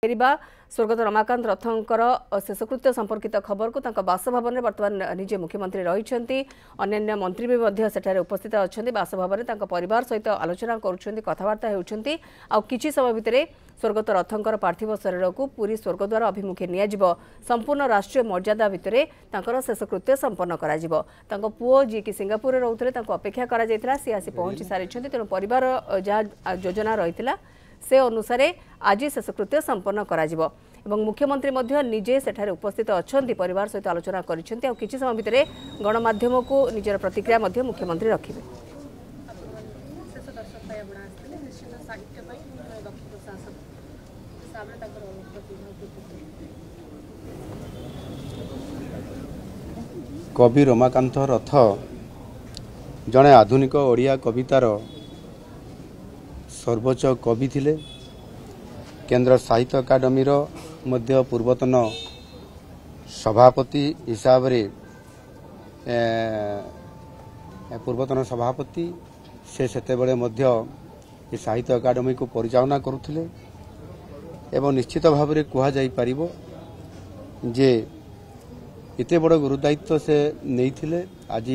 फेरिबा स्वर्गत रमाकांत रथंकर शेषकृत्य संपर्कित खबर को बासभवन में बर्तमान निजे मुख्यमंत्री रही अन्य मंत्री भी उपस्थित अच्छा बासभवन परिवार सहित आलोचना कथबार्ता होती किसी समय भितर स्वर्गत रथंकर पार्थिव शरीर को पूरी स्वर्गद्वार अभिमुखे नियाजिब संपूर्ण राष्ट्रीय मर्यादा भितर शेषकृत्य संपन्न कर पुओ जी कि सिंगापुर रोते अपेक्षा कर सी आसी पहुंची सारी तेणु परिवार जहाँ योजना रही से अनुसार आज शेषकृत्य संपन्न करा मुख्यमंत्री निजे सेठारे उपस्थित अच्छा परिवार सहित आलोचना कर किसी समय भितर गणमाध्यम को निजर प्रतिक्रिया मुख्यमंत्री रखिए। कवि रमाकांत रथ जड़े आधुनिक ओडिया कवितार सर्वोच्च कवि थिले। केंद्र साहित्य अकादमी मध्य पूर्वतन सभापति हिसाब रे पूर्वतन सभापति से सेतेबेले मध्य साहित्य अकादमी को परिचालना करुथिले एवं निश्चित भाव में कह जाई परिबो जे इते बड़ गुरुदायित्व से नहीं थिले। आज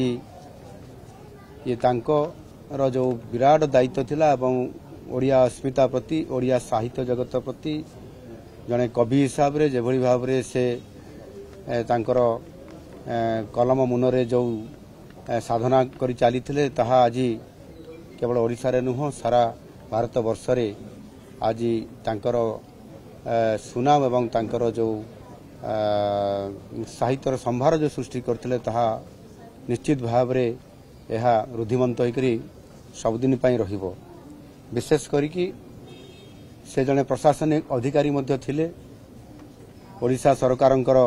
ये तांकर जो विराट दायित्व थिला एवं ओडिया अस्मिता प्रति ओडिया साहित्य जगत प्रति जड़े कवि हिसाब रे जेभली भाव रे से तांकर कलम मुनरे जो साधना करी चली थिले ताहा आज केवल ओडिशा रे नुह सारा भारत वर्ष रे आज तांकर सुनाम एवं तांकर जो साहित्यर संभार जो सृष्टि करथिले ताहा निश्चित भाव रे यह रुद्धिमंत होकरी सबुदिन पई रहिबो। विशेष करिकी से जने प्रशासनिक अधिकारी मध्य थिले। ओडिशा सरकारंकर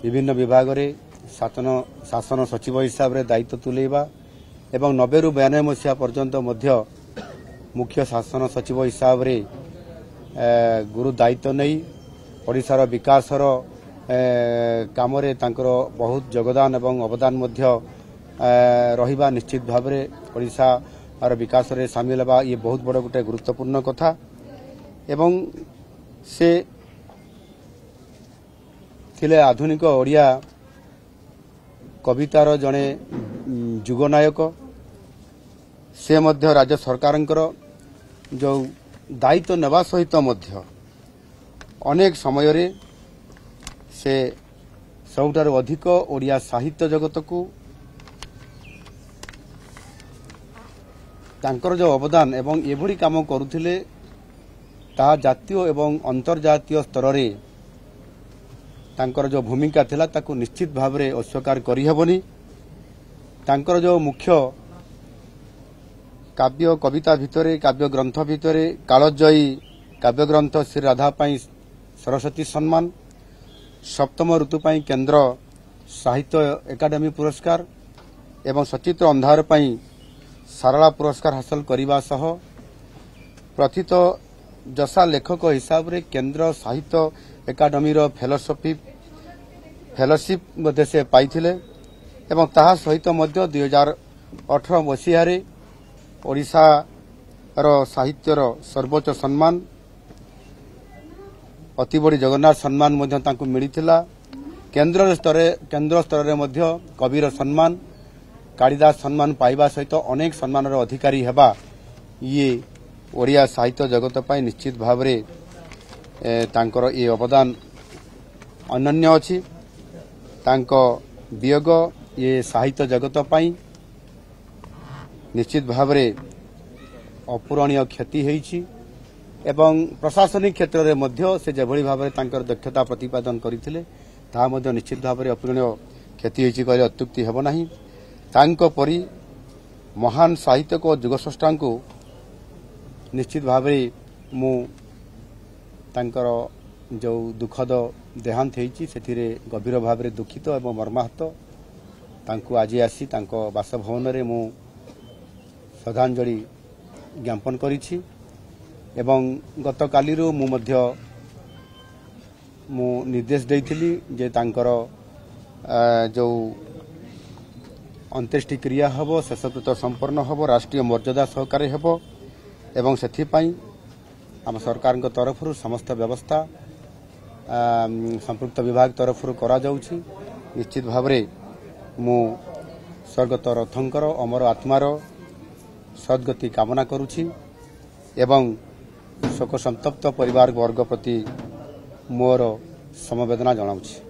विभिन्न विभाग रे शासन सचिव हिसाब रे दायित्व तुलेबा एवं 90 रु 92 मसीहा पर्यंत मध्य मुख्य शासन सचिव हिसाब रे गुरु दायित्व नहीं ओडिशार विकासर काम रे तांकर बहुत योगदान एवं अवदान मध्य रहिबा निश्चित भाव रे ओडिशा और विकास रे शामिल होगा ये बहुत बड़ गोटे गुरुत्वपूर्ण कथा एवं से थिले आधुनिक ओडिया कवितार जड़े जुगनायक से मध्य राज्य सरकारंकर जो दायित्व नेवा सहित मध्य अनेक समय रे से सबुठारु अधिक ओडिया साहित्य जगत को तांकर जो अवदान एवं एभली काम करुथिले ता जातीय एवं अंतर्जातीय स्तर रे तांकर जो भूमिका थिला ताकू निश्चित भाव रे अस्वीकार करि हेबनी। तांकर जो मुख्य काव्य कविता भितरे काव्य ग्रंथ भितरे कालजयी काव्य ग्रंथ श्री राधा पाई सरस्वती सम्मान, सप्तम ऋतु पाई केंद्र साहित्य एकाडेमी पुरस्कार एवं सचित्र अंधार पाई सारला पुरस्कार हासिल करने सह प्रथित जसा लेखक हिसाब रे केंद्र साहित्य एकाडेमी फेलोशिप मध्य से पाइथिले एवं ताहा सहित मध्य 2018 मसीह रे ओडिशा रो साहित्यर सर्वोच्च सम्मान अति बड़ी जगन्नाथ सम्मान मध्य तांको मिलिथिला। केंद्र स्तर रे मध्य कविर सम्मान कालिदास सम्मान पाइबा सहित अनेक सम्मान अधिकारी हेबा ये ओडिया साहित्य जगत पाई निश्चित भाव रे तांकर ये अवदान अनन्य अछि। तांको वियोग ये साहित्य जगत पाई निश्चित भाव रे अपूरणीय क्षति होईछि एवं प्रशासनिक क्षेत्र रे मध्य से जेभली भाव रे तांकर दक्षता प्रतिपादन करिथिले ता मध्य निश्चित भाव रे अपूरणीय क्षति होईछि कहले अत्युक्ति हेबो नाही। तांको परी महान साहित्यक और जुगस्रष्टा को निश्चित भाव मु तांकर जो दुखद देहांत होईछि सेथिरे गभीर भाव दुखित एवं मर्माहत। तांको आज आसी तांको बासभवन रे मु श्रद्धांजलि ज्ञापन करिछि एवं गत कालीरू मु मध्य मु निर्देश देइथिली जे तांकर जो अंत्येष्टि क्रिया हबो शेषकृत्य संपन्न हबो राष्ट्रीय मर्यादा सहकारे हबो एवं सेथिपाई आम सरकार तरफ समस्त व्यवस्था संपृक्त विभाग तरफ करा जाउछि। निश्चित भाव मु स्वर्गत रथंकर अमर आत्मार सद्गति कामना करुछि एवं शोक संतप्त परिवार वर्ग प्रति मोर समवेदना जनाउछि।